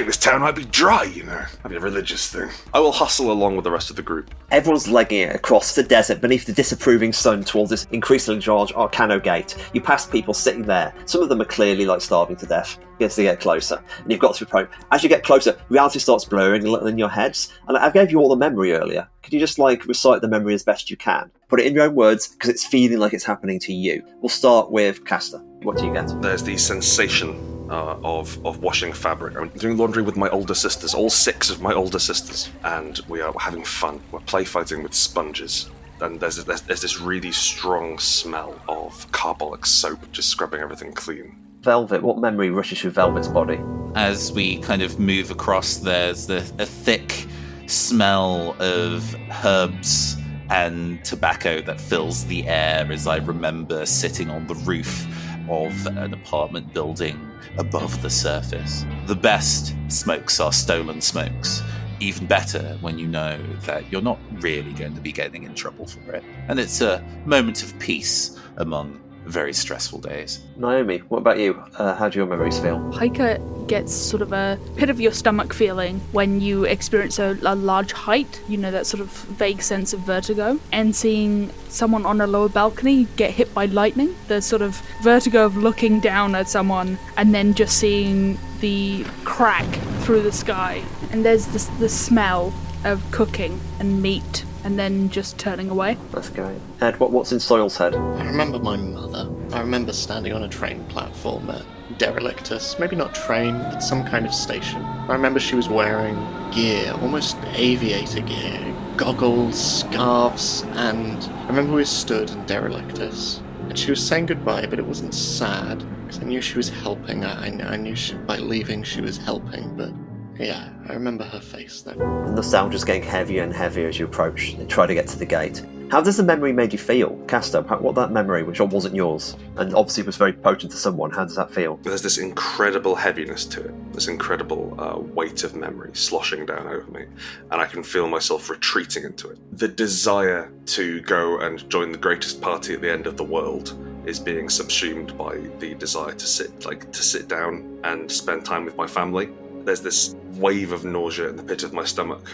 S6: this town might be dry, you know. Might be a religious thing. I will hustle along with the rest of the group.
S2: Everyone's legging it across the desert beneath the disapproving sun towards this increasingly large Arcano gate. You pass people sitting there. Some of them are clearly, like, starving to death as they get closer. And you've got to approach. As you get closer, reality starts blurring a little in your heads. And I gave you all the memory earlier. Could you just, like, recite the memory as best you can? Put it in your own words, because it's feeling like it's happening to you. We'll start with Castor. What do you get?
S6: There's the sensation of washing fabric. I'm doing laundry with my older sisters, all 6 of my older sisters, and we're having fun. We're play fighting with sponges, and there's this really strong smell of carbolic soap just scrubbing everything clean.
S2: Velvet, what memory rushes through Velvet's body?
S5: As we kind of move across, there's a thick smell of herbs and tobacco that fills the air as I remember sitting on the roof of an apartment building above the surface. The best smokes are stolen smokes. Even better when you know that you're not really going to be getting in trouble for it. And it's a moment of peace among very stressful days.
S2: Naomi, what about you? How do your memories feel?
S4: Heike gets sort of a pit of your stomach feeling when you experience a large height, you know, that sort of vague sense of vertigo, and seeing someone on a lower balcony get hit by lightning, the sort of vertigo of looking down at someone and then just seeing the crack through the sky, and there's the smell of cooking and meat and then just turning away.
S2: That's great. Ed, what's in Soil's head?
S3: I remember my mother. I remember standing on a train platform at Derelictus, maybe not train, but some kind of station. I remember she was wearing gear, almost aviator gear, goggles, scarves, and I remember we stood in Derelictus, and she was saying goodbye, but it wasn't sad, because I knew she was helping. I knew by leaving she was helping, but yeah, I remember her face though.
S2: The nostalgia's getting heavier and heavier as you approach and try to get to the gate. How does the memory made you feel, Castor? What that memory, which wasn't yours, and obviously was very potent to someone, how does that feel?
S6: There's this incredible heaviness to it, this incredible weight of memory sloshing down over me, and I can feel myself retreating into it. The desire to go and join the greatest party at the end of the world is being subsumed by the desire to sit down and spend time with my family. There's this wave of nausea in the pit of my stomach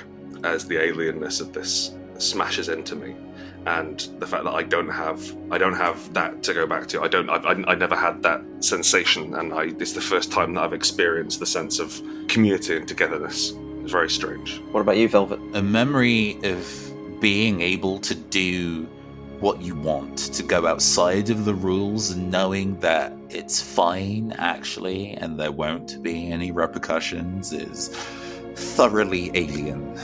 S6: as the alienness of this smashes into me, and the fact that I don't have that to go back to. I never had that sensation, and it's the first time that I've experienced the sense of community and togetherness. It's very strange.
S2: What about you, Velvet?
S5: A memory of being able to do what you want, to go outside of the rules and knowing that it's fine, actually, and there won't be any repercussions is thoroughly alien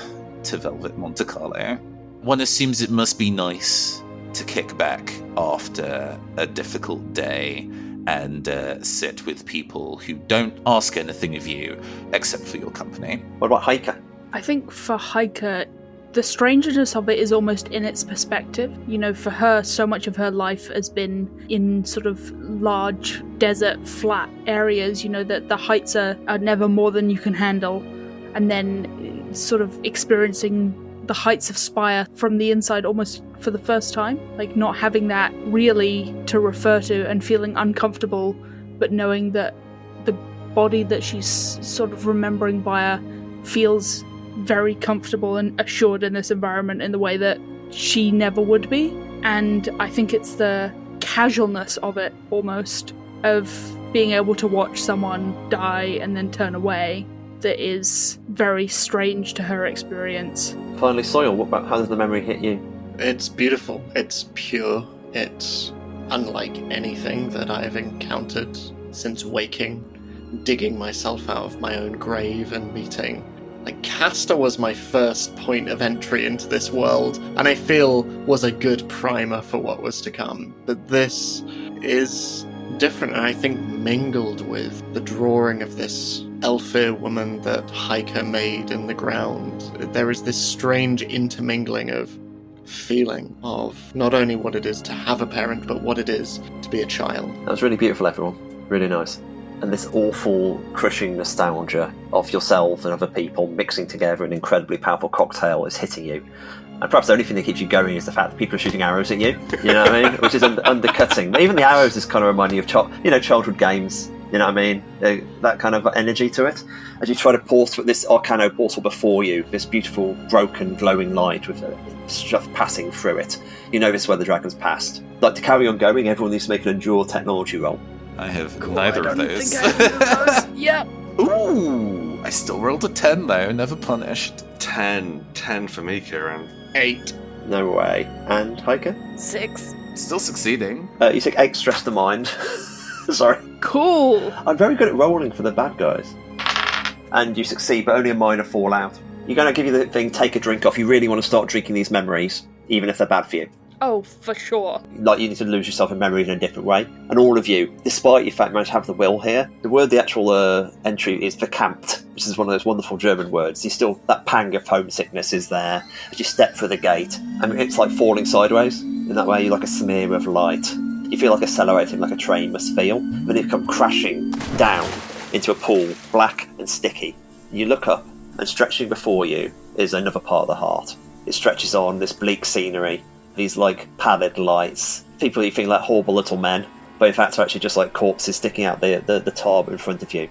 S5: to Velvet Monte Carlo. One assumes it must be nice to kick back after a difficult day and sit with people who don't ask anything of you except for your company.
S2: What about Heike?
S4: I think for Heike, the strangeness of it is almost in its perspective. You know, for her, so much of her life has been in sort of large desert, flat areas, you know, that the heights are never more than you can handle. And then sort of experiencing the heights of Spire from the inside almost for the first time. Like not having that really to refer to and feeling uncomfortable, but knowing that the body that she's sort of remembering via feels very comfortable and assured in this environment in the way that she never would be. And I think it's the casualness of it, almost, of being able to watch someone die and then turn away, that is very strange to her experience.
S2: Finally, Soil, how does the memory hit you?
S3: It's beautiful. It's pure. It's unlike anything that I've encountered since waking, digging myself out of my own grave and meeting. Like, Castor was my first point of entry into this world, and I feel was a good primer for what was to come. But this is different, and I think mingled with the drawing of this Elfir woman that Heike made in the ground, there is this strange intermingling of feeling of not only what it is to have a parent, but what it is to be a child.
S2: That was really beautiful, everyone. Really nice. And this awful, crushing nostalgia of yourself and other people mixing together an incredibly powerful cocktail is hitting you. And perhaps the only thing that keeps you going is the fact that people are shooting arrows at you, you know what I mean? Which is undercutting. But even the arrows is kind of reminding you of childhood games, you know what I mean? That kind of energy to it. As you try to pour through this Arcano portal before you, this beautiful, broken, glowing light with stuff passing through it, you notice where the dragon's passed. Like, to carry on going, everyone needs to make an endure technology roll.
S5: I have neither of those.
S4: Yep.
S5: Ooh, I still rolled a 10 though, never punished.
S6: 10 for me, Kieron.
S3: 8.
S2: No way. And Heike?
S4: 6.
S5: Still succeeding.
S2: You take 8 stress to mind. Sorry.
S4: Cool.
S2: I'm very good at rolling for the bad guys. And you succeed, but only a minor fallout. You're going to give you the thing, take a drink off. You really want to start drinking these memories, even if they're bad for you.
S4: Oh, for sure.
S2: Like, you need to lose yourself in memories in a different way. And all of you, despite your fact managed to have the will here, the word the actual entry is verkampt, which is one of those wonderful German words. You still, that pang of homesickness is there as you step through the gate. I mean, it's like falling sideways. In that way, you're like a smear of light You feel like accelerating like a train must feel. Then you come crashing down into a pool, black and sticky. You look up, and stretching before you is another part of the heart. It stretches on this bleak scenery, these like pallid lights. People you think like horrible little men, but in fact are actually just like corpses sticking out the tarp in front of you.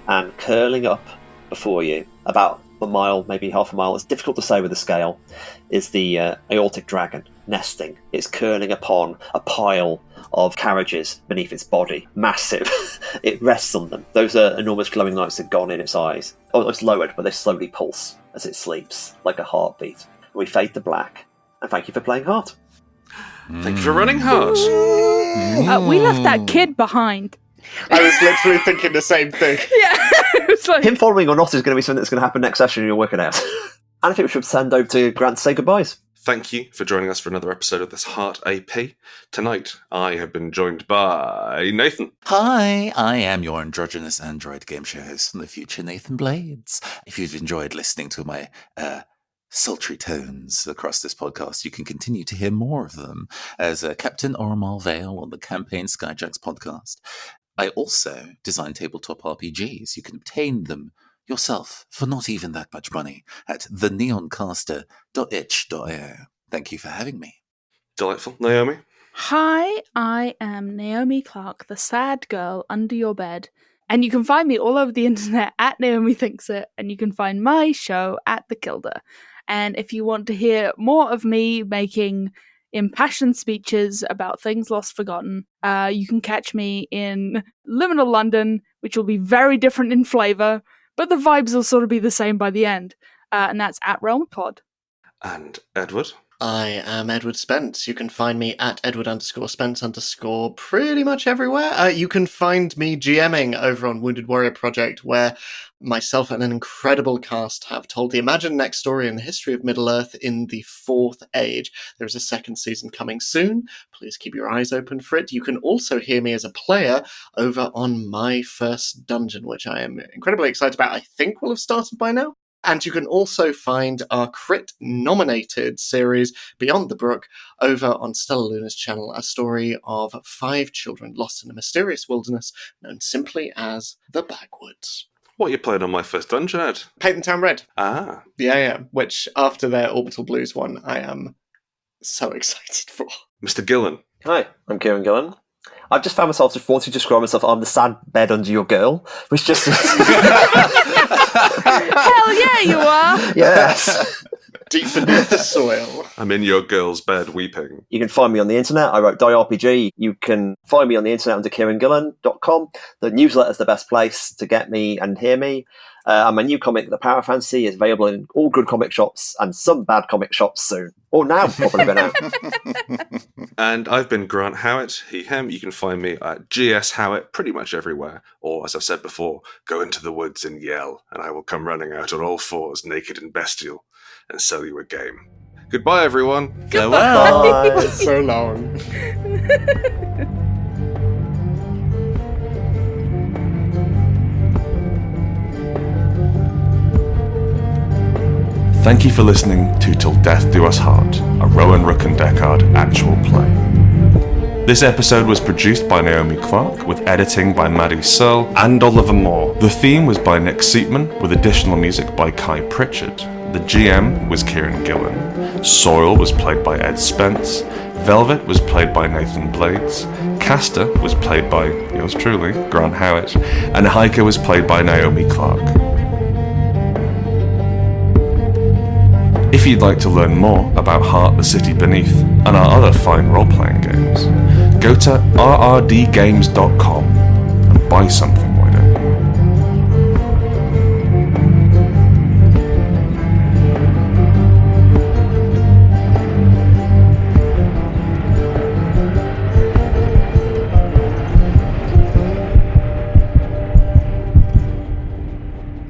S2: And curling up before you, about a mile, maybe half a mile, it's difficult to say with the scale, is the aortic dragon nesting. It's curling upon a pile of carriages beneath its body, massive. It rests on them. Those are enormous glowing lights have gone in its eyes. Oh, it's lowered, but they slowly pulse as it sleeps, like a heartbeat. We fade to black, and thank you for playing hard.
S6: Thank you for running hard.
S4: We left that kid behind.
S3: I was literally thinking the same thing.
S4: Yeah, it's like...
S2: Him following or not is going to be something that's going to happen next session, and you're working out. And I think we should send over to Grant to say goodbyes.
S6: Thank you for joining us for another episode of this Heart AP. Tonight, I have been joined by Nathan.
S5: Hi, I am your androgynous android game show host from the future, Nathan Blades. If you've enjoyed listening to my sultry tones across this podcast, you can continue to hear more of them as Captain Ormal Vale on the Campaign Skyjacks podcast. I also design tabletop RPGs. You can obtain them yourself for not even that much money at theneoncaster.itch.io. Thank you for having me.
S6: Delightful. Naomi.
S4: Hi, I am Naomi Clarke, the sad girl under your bed. And you can find me all over the internet at Naomi Thinks It, and you can find my show at The Kilder. And if you want to hear more of me making impassioned speeches about things lost forgotten, you can catch me in Liminal London, which will be very different in flavour, but the vibes will sort of be the same by the end. And that's at RealmPod.
S6: And Edward.
S3: I am Edward Spence. You can find me at Edward_Spence_ pretty much everywhere. You can find me GMing over on Wounded Warrior Project, where myself and an incredible cast have told the imagined next story in the history of Middle-earth in the 4th Age. There is a 2nd season coming soon. Please keep your eyes open for it. You can also hear me as a player over on My First Dungeon, which I am incredibly excited about. I think will have started by now. And you can also find our Crit-nominated series, Beyond the Brook, over on Stella Luna's channel, a story of 5 children lost in a mysterious wilderness known simply as the Backwoods.
S6: What are you playing on My First Dungeon, Ed?
S3: Peyton Town Red.
S6: Ah.
S3: Yeah, which after their Orbital Blues one, I am so excited for.
S6: Mr. Gillen.
S2: Hi, I'm Kieron Gillen. I've just found myself just wanting to describe myself, I'm the sad bed under your girl, which just...
S4: Hell yeah, you are!
S2: Yes!
S3: Deep beneath the soil.
S6: I'm in your girl's bed weeping.
S2: You can find me on the internet. I wrote Die RPG. You can find me on the internet under KieronGillen.com. The newsletter is the best place to get me and hear me. And my new comic, The Power Fantasy, is available in all good comic shops and some bad comic shops soon. Or now, probably been out.
S6: And I've been Grant Howitt, he, him. You can find me at GS Howitt pretty much everywhere. Or, as I've said before, go into the woods and yell, and I will come running out on all fours, naked and bestial, and sell you a game. Goodbye, everyone.
S5: Goodbye.
S2: Bye.
S3: So long.
S1: Thank you for listening to Till Death Do Us Part, a Rowan Rook and Deckard actual play. This episode was produced by Naomi Clarke, with editing by Maddy, Searle, and Oliver Moore. The theme was by Nick Seatman, with additional music by Kai Pritchard. The GM was Kieron Gillen. Soil was played by Ed Spence. Velvet was played by Nathan Blades. Castor was played by yours truly, Grant Howitt. And Heike was played by Naomi Clarke. If you'd like to learn more about Heart, the City Beneath, and our other fine role-playing games, go to rrdgames.com and buy something, why don't you?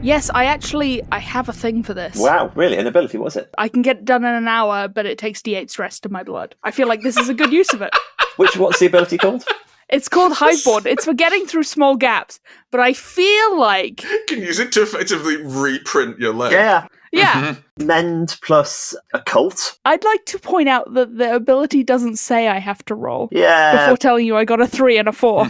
S4: Yes, I have a thing for this.
S2: Wow, really? An ability, what was it?
S4: I can get it done in an hour, but it takes D8 stress to my blood. I feel like this is a good use of it.
S2: What's the ability called?
S4: It's called Hiveboard. It's for getting through small gaps. But I feel like...
S6: You can use it to effectively reprint your leg.
S2: Yeah.
S4: Yeah.
S2: Mend plus Occult.
S4: I'd like to point out that the ability doesn't say I have to roll.
S2: Yeah.
S4: Before telling you I got a 3 and a 4.